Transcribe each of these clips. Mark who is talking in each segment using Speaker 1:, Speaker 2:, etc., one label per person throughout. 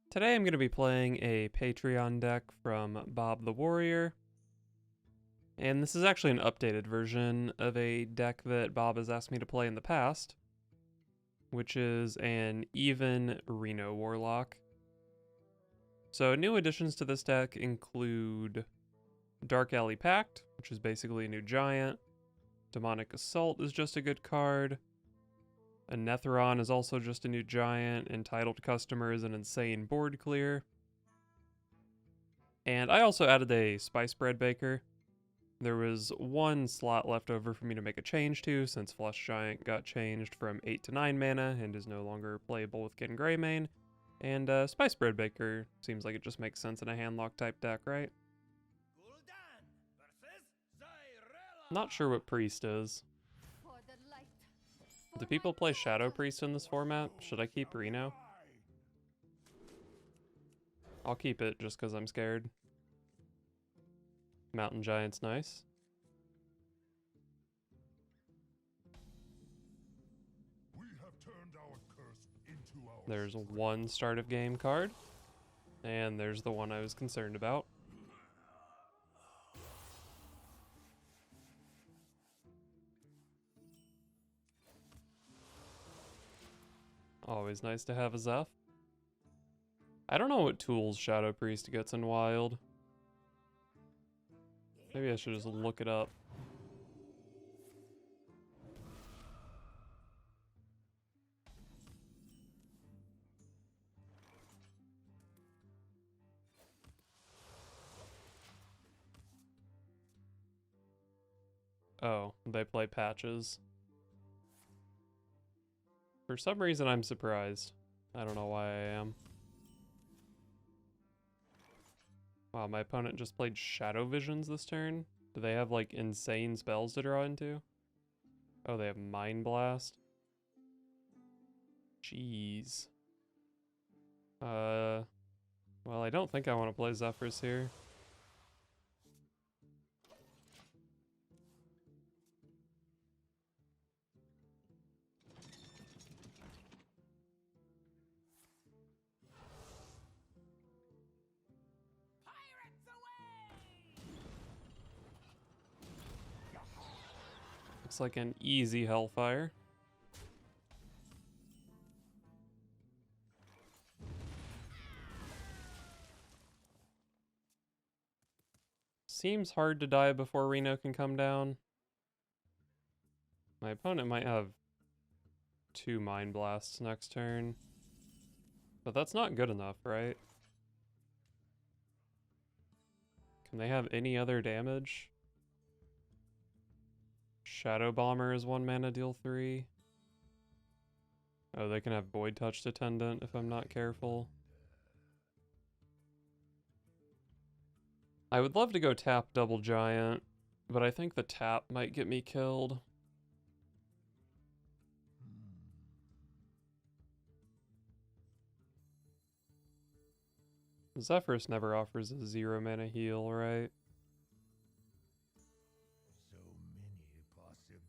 Speaker 1: Today I'm going to be playing a Patreon deck from Bob the Warrior, and this is actually an updated version of a deck that Bob has asked me to play in the past, which is an even Reno Warlock. So new additions to this deck include Dark Alley Pact, which is basically a new giant. Demonic Assault is just a good card. Anetheron is also just a new giant. Entitled Customer is an insane board clear. And I also added a Spice Bread Baker. There was one slot left over for me to make a change to, since Flesh Giant got changed from 8 to 9 mana and is no longer playable with Kin Greymane. And Spice Bread Baker seems like it just makes sense in a handlock type deck, right? Not sure what Priest is. Do people play Shadow Priest in this format? Should I keep Reno? I'll keep it just because I'm scared. Mountain Giant's nice. There's one start of game card. And there's the one I was concerned about. Always nice to have a Zeph. I don't know what tools Shadow Priest gets in Wild. Maybe I should just look it up. Oh, they play patches. For some reason, I'm surprised. I don't know why I am. Wow, my opponent just played Shadow Visions this turn. Do they have, like, insane spells to draw into? Oh, they have Mind Blast. Jeez. Well, I don't think I want to play Zephyrs here. Looks like an easy Hellfire. Seems hard to die before Reno can come down. My opponent might have 2 Mind Blasts next turn. But that's not good enough, right? Can they have any other damage? Shadow Bomber is 1 mana, deal 3. Oh, they can have Void Touched Attendant if I'm not careful. I would love to go tap Double Giant, but I think the tap might get me killed. Zephyrs never offers a 0 mana heal, right?
Speaker 2: So many possibilities.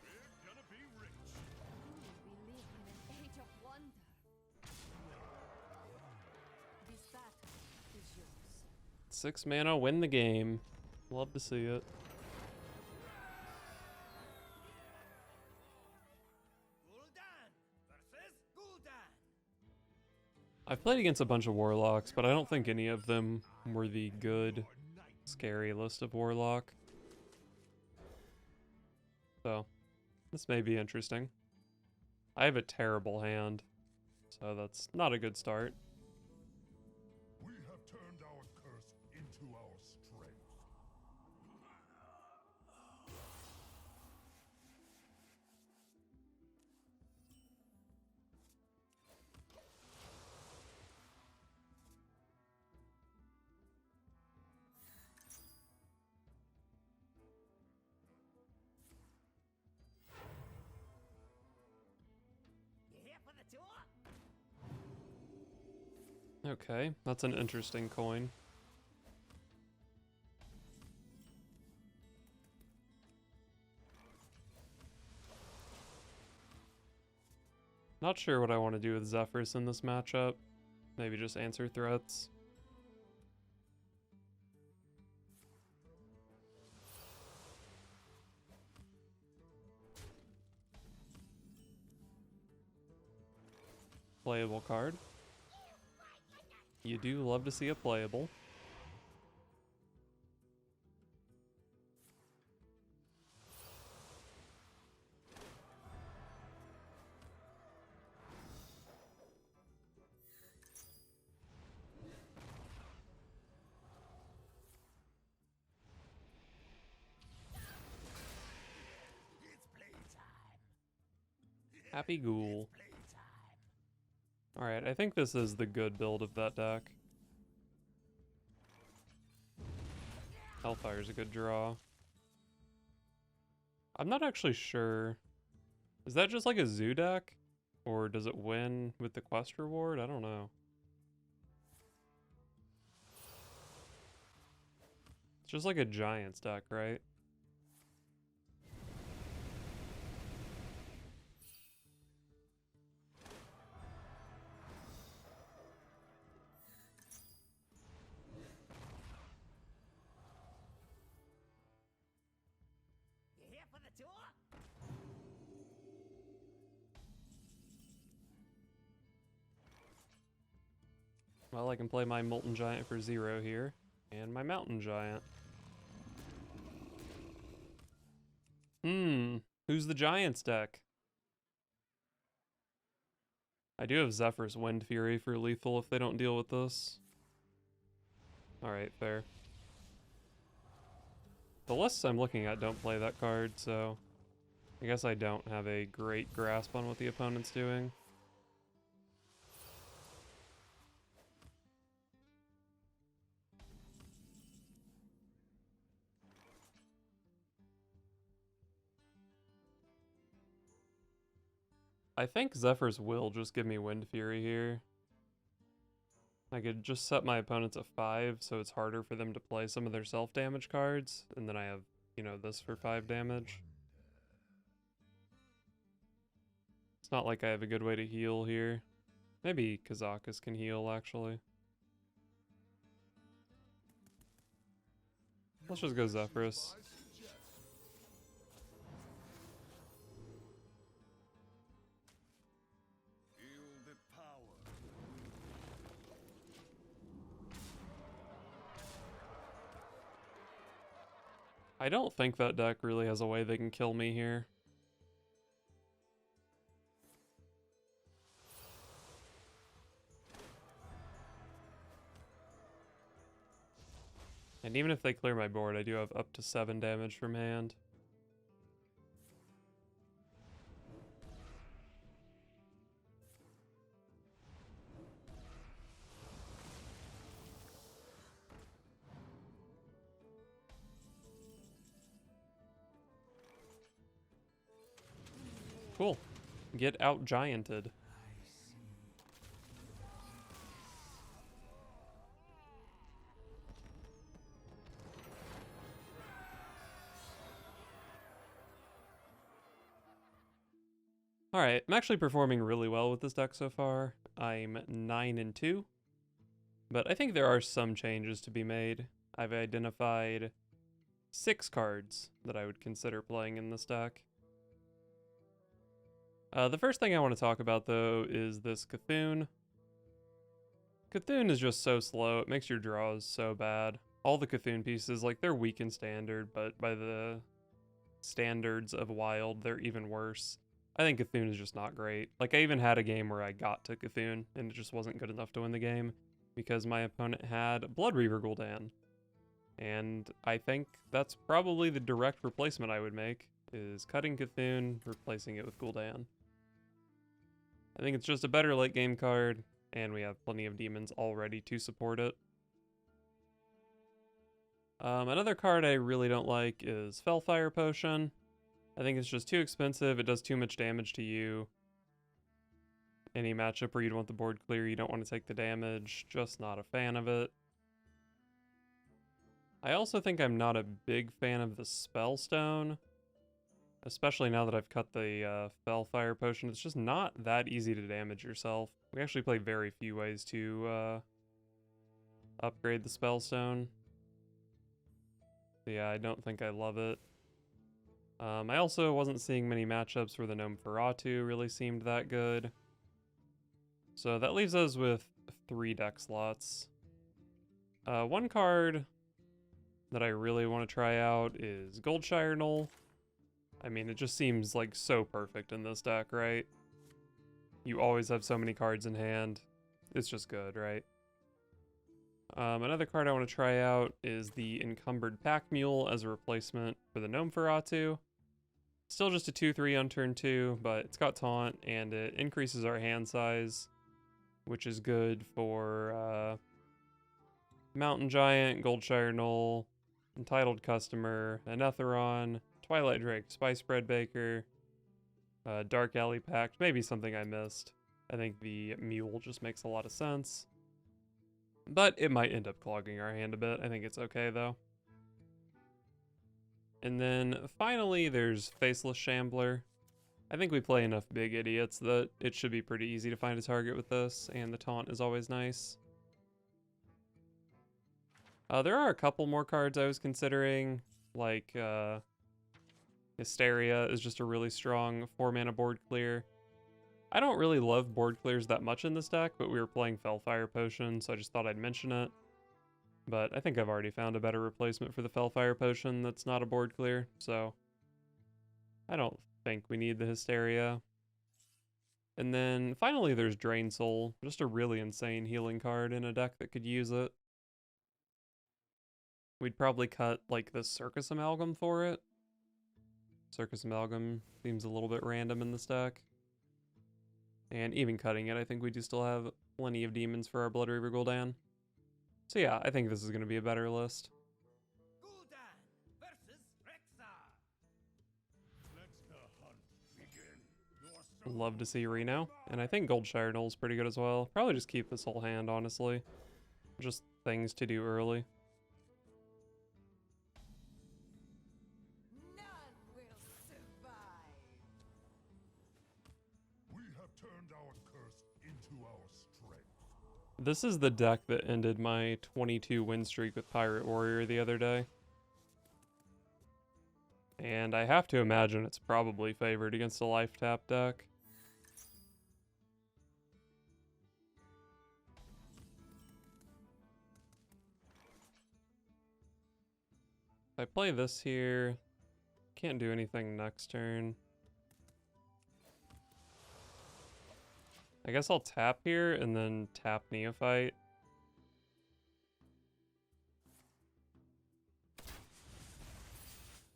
Speaker 2: We're gonna be rich.
Speaker 3: We live in an age of wonder. This battle is yours.
Speaker 1: 6 mana, win the game. Love to see it. I've played against a bunch of Warlocks, but I don't think any of them were the good, scary list of Warlock. So, this may be interesting. I have a terrible hand, so that's not a good start.
Speaker 2: We have turned our curse into our strength.
Speaker 1: Okay, that's an interesting coin. Not sure what I want to do with Zephyrs in this matchup. Maybe just answer threats. Playable card. You do love to see a playable. Happy Ghoul. Alright, I think this is the good build of that deck. Hellfire's a good draw. I'm not actually sure. Is that just like a zoo deck? Or does it win with the quest reward? I don't know. It's just like a Giants deck, right? Well, I can play my Molten Giant for 0 here, and my Mountain Giant. Who's the Giants deck? I do have Zephyr's Wind Fury for lethal if they don't deal with this. Alright, fair. The lists I'm looking at don't play that card, so I guess I don't have a great grasp on what the opponent's doing. I think Zephyrs will just give me Wind Fury here. I could just set my opponents at 5, so it's harder for them to play some of their self-damage cards, and then I have, you know, this for 5 damage. It's not like I have a good way to heal here. Maybe Kazakus can heal, actually. Let's just go Zephyrs. I don't think that deck really has a way they can kill me here. And even if they clear my board, I do have up to 7 damage from hand. Cool. Get out-gianted. Alright, I'm actually performing really well with this deck so far. I'm 9-2, but I think there are some changes to be made. I've identified 6 cards that I would consider playing in this deck. The first thing I want to talk about, though, is this Cthulhu. Cthulhu is just so slow, it makes your draws so bad. All the Cthulhu pieces, like, they're weak in standard, but by the standards of Wild, they're even worse. I think Cthulhu is just not great. Like, I even had a game where I got to Cthulhu, and it just wasn't good enough to win the game, because my opponent had Blood Reaver Gul'dan. And I think that's probably the direct replacement I would make, is cutting Cthulhu, replacing it with Gul'dan. I think it's just a better late game card, and we have plenty of demons already to support it. Another card I really don't like is Fellfire Potion. I think it's just too expensive, it does too much damage to you. Any matchup where you'd want the board clear, you don't want to take the damage, just not a fan of it. I also think I'm not a big fan of the Spellstone, especially now that I've cut the Fellfire Potion. It's just not that easy to damage yourself. We actually play very few ways to upgrade the Spellstone. So yeah, I don't think I love it. I also wasn't seeing many matchups where the gOB+wOC+wOH+wOPnwTnoAQAAA really seemed that good. So that leaves us with 3 deck slots. One card that I really want to try out is Goldshire Gnoll. I mean, it just seems like so perfect in this deck, right? You always have so many cards in hand. It's just good, right? Another card I want to try out is the Encumbered Pack Mule as a replacement for the gOB+wOC+wOH+wOPnwTnoAQAAA. Still just a 2/3 on turn 2, but it's got taunt and it increases our hand size, which is good for Mountain Giant, Goldshire Gnoll, Entitled Customer, Anetheron, Twilight Drake, Spice Bread Baker, Dark Alley Pact, maybe something I missed. I think the Mule just makes a lot of sense. But it might end up clogging our hand a bit. I think it's okay though. And then finally there's Faceless Shambler. I think we play enough big idiots that it should be pretty easy to find a target with this, and the taunt is always nice. There are a couple more cards I was considering, like Hysteria is just a really strong 4-mana board clear. I don't really love board clears that much in this deck, but we were playing Fellfire Potion, so I just thought I'd mention it. But I think I've already found a better replacement for the Fellfire Potion that's not a board clear, so I don't think we need the Hysteria. And then finally there's Drain Soul, just a really insane healing card in a deck that could use it. We'd probably cut like the Circus Amalgam for it. Circus Amalgam seems a little bit random in this deck. And even cutting it, I think we do still have plenty of demons for our Blood Reaver Gul'dan. So yeah, I think this is going to be a better list.
Speaker 4: Gul'dan versus Rexxar.
Speaker 2: Let the hunt begin.
Speaker 1: Love to see Reno, and I think Goldshire Gnoll's pretty good as well. Probably just keep this whole hand, honestly. Just things to do early.
Speaker 3: None will survive.
Speaker 2: We have turned our curse into our strength.
Speaker 1: This is the deck that ended my 22 win streak with Pirate Warrior the other day. And I have to imagine it's probably favored against a life tap deck. If I play this here, can't do anything next turn. I guess I'll tap here and then tap Neophyte.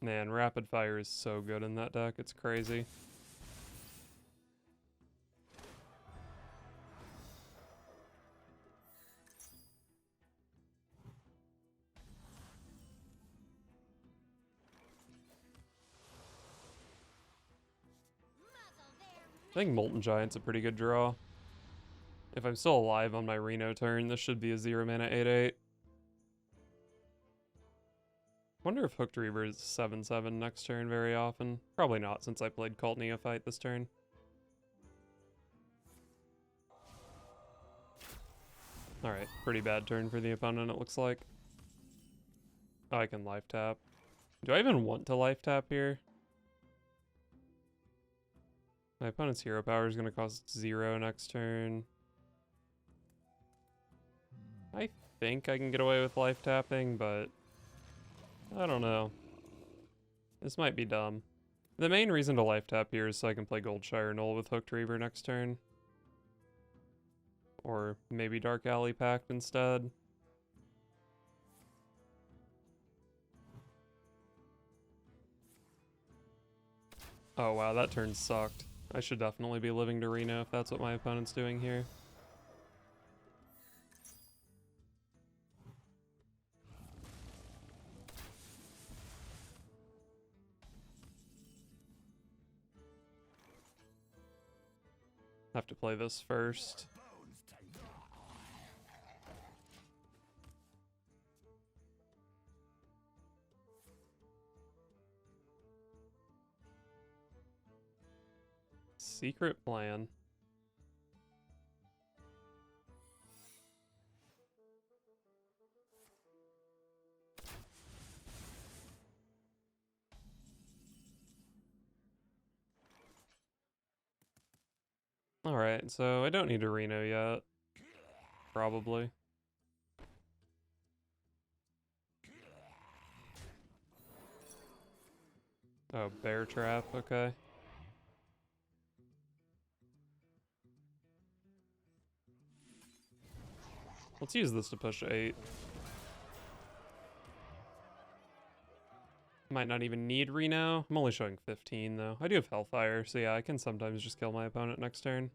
Speaker 1: Man, Rapid Fire is so good in that deck, it's crazy. I think Molten Giant's a pretty good draw. If I'm still alive on my Reno turn, this should be a 0-mana 8/8. Wonder if Hooked Reaver is 7/7 next turn very often. Probably not, since I played Cult Neophyte this turn. Alright, pretty bad turn for the opponent, it looks like. Oh, I can life tap. Do I even want to life tap here? My opponent's hero power is going to cost 0 next turn. I think I can get away with life tapping, but I don't know. This might be dumb. The main reason to life tap here is so I can play Goldshire Gnoll with Hooked Reaver next turn. Or maybe Dark Alley Pact instead. Oh wow, that turn sucked. I should definitely be living to Reno if that's what my opponent's doing here. Have to play this first. Secret plan. Alright, so I don't need a Reno yet. Probably. Oh, bear trap, okay. Let's use this to push 8. Might not even need Reno. I'm only showing 15 though. I do have Hellfire, so yeah, I can sometimes just kill my opponent next turn.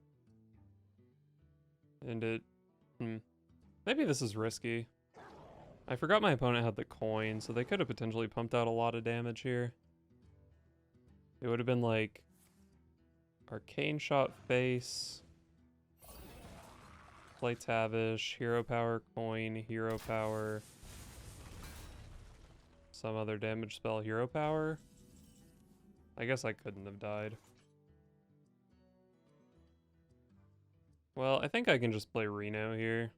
Speaker 1: And it... Maybe this is risky. I forgot my opponent had the coin, so they could have potentially pumped out a lot of damage here. It would have been like... Arcane Shot face... Play Tavish, Hero Power, Coin, Hero Power... Some other damage spell, Hero Power? I guess I couldn't have died. Well, I think I can just play Reno here.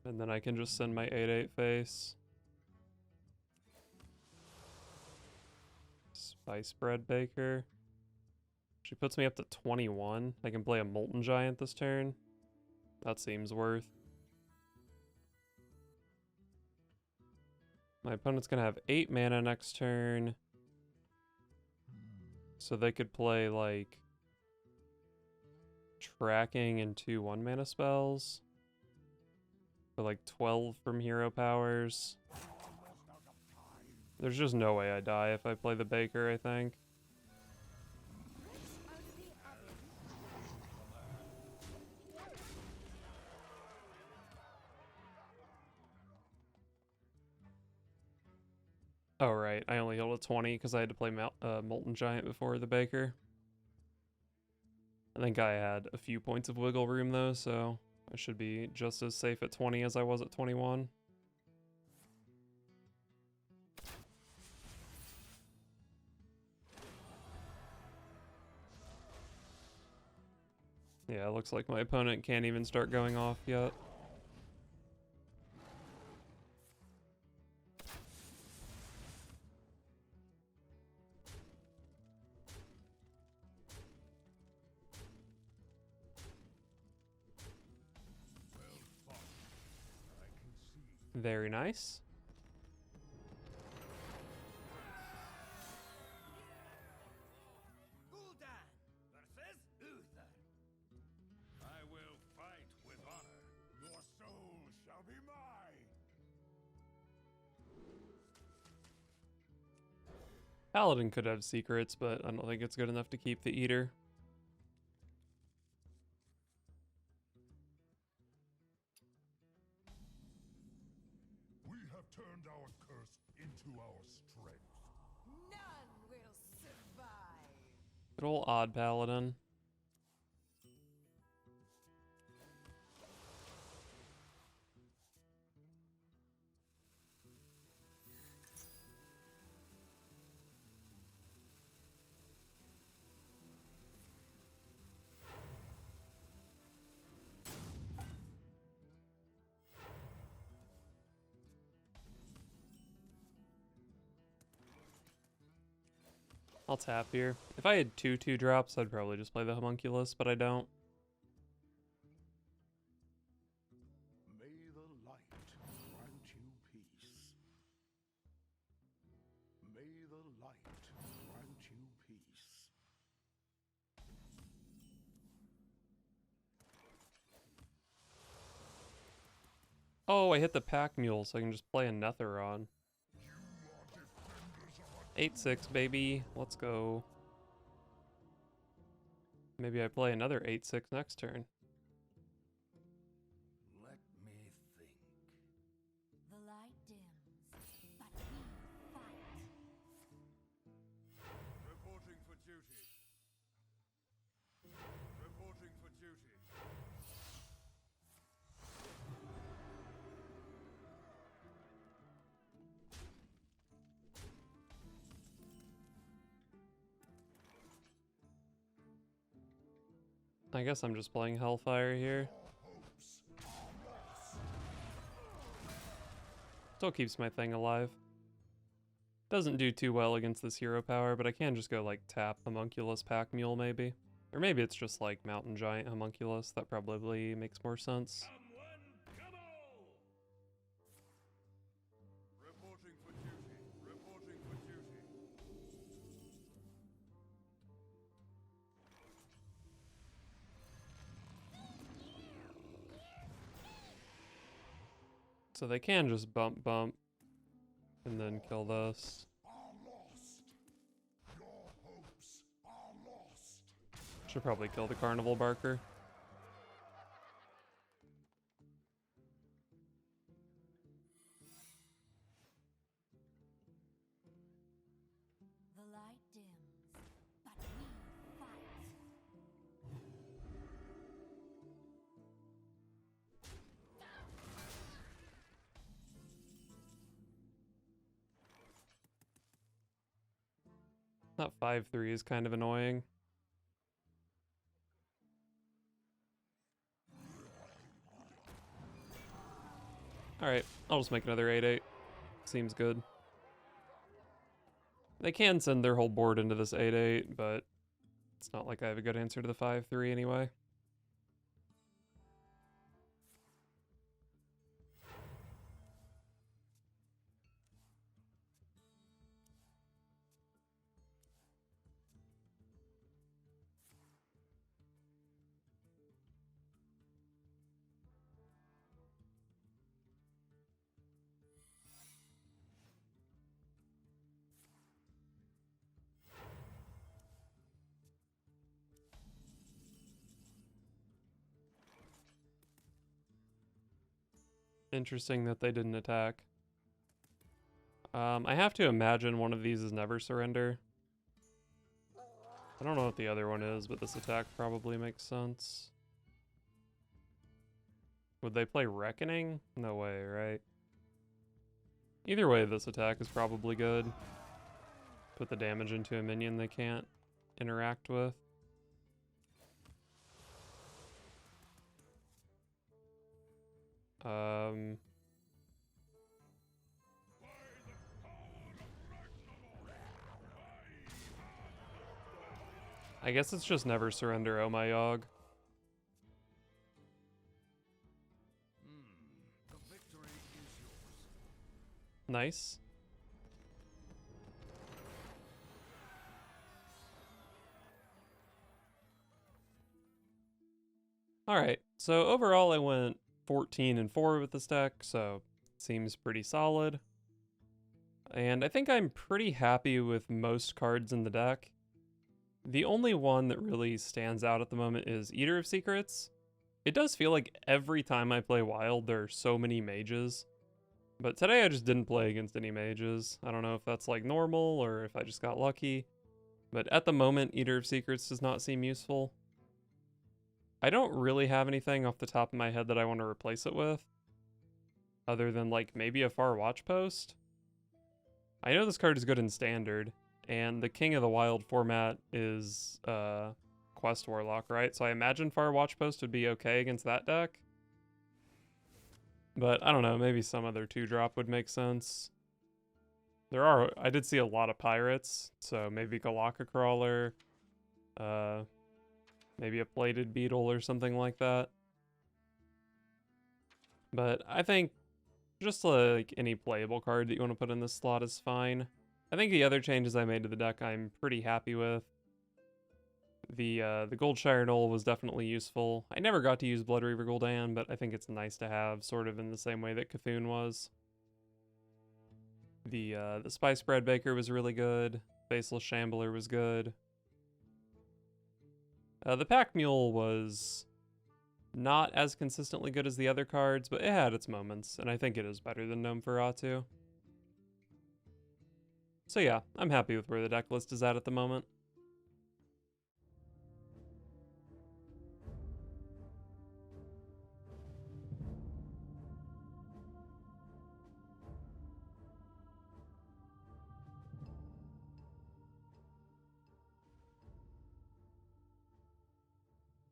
Speaker 1: And then I can just send my 8/8 face. Spice Bread Baker. She puts me up to 21. I can play a Molten Giant this turn. That seems worth. My opponent's gonna have 8 mana next turn. So they could play like tracking and 2 1-mana spells. For like 12 from hero powers. There's just no way I die if I play the Baker, I think. Oh, right. I only healed a 20 because I had to play Molten Giant before the Baker. I think I had a few points of wiggle room, though, so I should be just as safe at 20 as I was at 21. Yeah, it looks like my opponent can't even start going off yet. Very nice.
Speaker 4: Gul'dan versus Uther.
Speaker 2: I will fight with honor. Your soul shall be mine.
Speaker 1: Paladin could have secrets, but I don't think it's good enough to keep the Eater.
Speaker 2: We have turned our curse into our strength.
Speaker 3: None will survive.
Speaker 1: Good ol' Odd Paladin. I'll tap here. If I had 2/2 drops, I'd probably just play the Homunculus, but I don't.
Speaker 2: May the light grant you peace. May the light grant you peace.
Speaker 1: Oh, I hit the Pack Mule, so I can just play Anetheron. 8/6, baby. Let's go. Maybe I play another 8/6 next turn.
Speaker 4: Let me think.
Speaker 3: The light dims, but we fight.
Speaker 2: Reporting for duty.
Speaker 1: I guess I'm just playing Hellfire here. Still keeps my thing alive. Doesn't do too well against this hero power, but I can just go like tap Homunculus Pack Mule maybe. Or maybe it's just like Mountain Giant Homunculus. That probably makes more sense.
Speaker 2: Reporting for duty. Reporting for duty.
Speaker 1: So they can just bump and then kill this. Should probably kill the Carnival Barker.
Speaker 3: The light dims, but we fight.
Speaker 1: That 5/3 is kind of annoying. Alright, I'll just make another 8/8. Seems good. They can send their whole board into this 8/8, but it's not like I have a good answer to the 5/3 anyway. Interesting that they didn't attack. I have to imagine one of these is Never Surrender. I don't know what the other one is, but this attack probably makes sense. Would they play Reckoning? No way, right? Either way, this attack is probably good. Put the damage into a minion they can't interact with. I guess it's just Never Surrender, oh my Yogg.
Speaker 2: The victory is yours.
Speaker 1: Nice. Alright, so overall I went 14-4 with this deck, so seems pretty solid. And I think I'm pretty happy with most cards in the deck. The only one that really stands out at the moment is Eater of Secrets. It does feel like every time I play Wild there are so many mages. But today I just didn't play against any mages. I don't know if that's like normal or if I just got lucky. But at the moment, Eater of Secrets does not seem useful. I don't really have anything off the top of my head that I want to replace it with. Other than like maybe a Far Watch Post. I know this card is good in Standard. And the King of the Wild format is Quest Warlock, right? So I imagine Far Watch Post would be okay against that deck. But I don't know, maybe some other 2-drop would make sense. I did see a lot of pirates, so maybe Galaka Crawler, maybe a Plated Beetle or something like that. But I think just like any playable card that you want to put in this slot is fine. I think the other changes I made to the deck I'm pretty happy with. The Goldshire Gnoll was definitely useful. I never got to use Blood Reaver Gul'dan, but I think it's nice to have, sort of in the same way that Cthulhu was. The Spice Bread Baker was really good. Faceless Shambler was good. The Pack Mule was not as consistently good as the other cards, but it had its moments, and I think it is better than Gnome Feratu. So yeah, I'm happy with where the deck list is at the moment.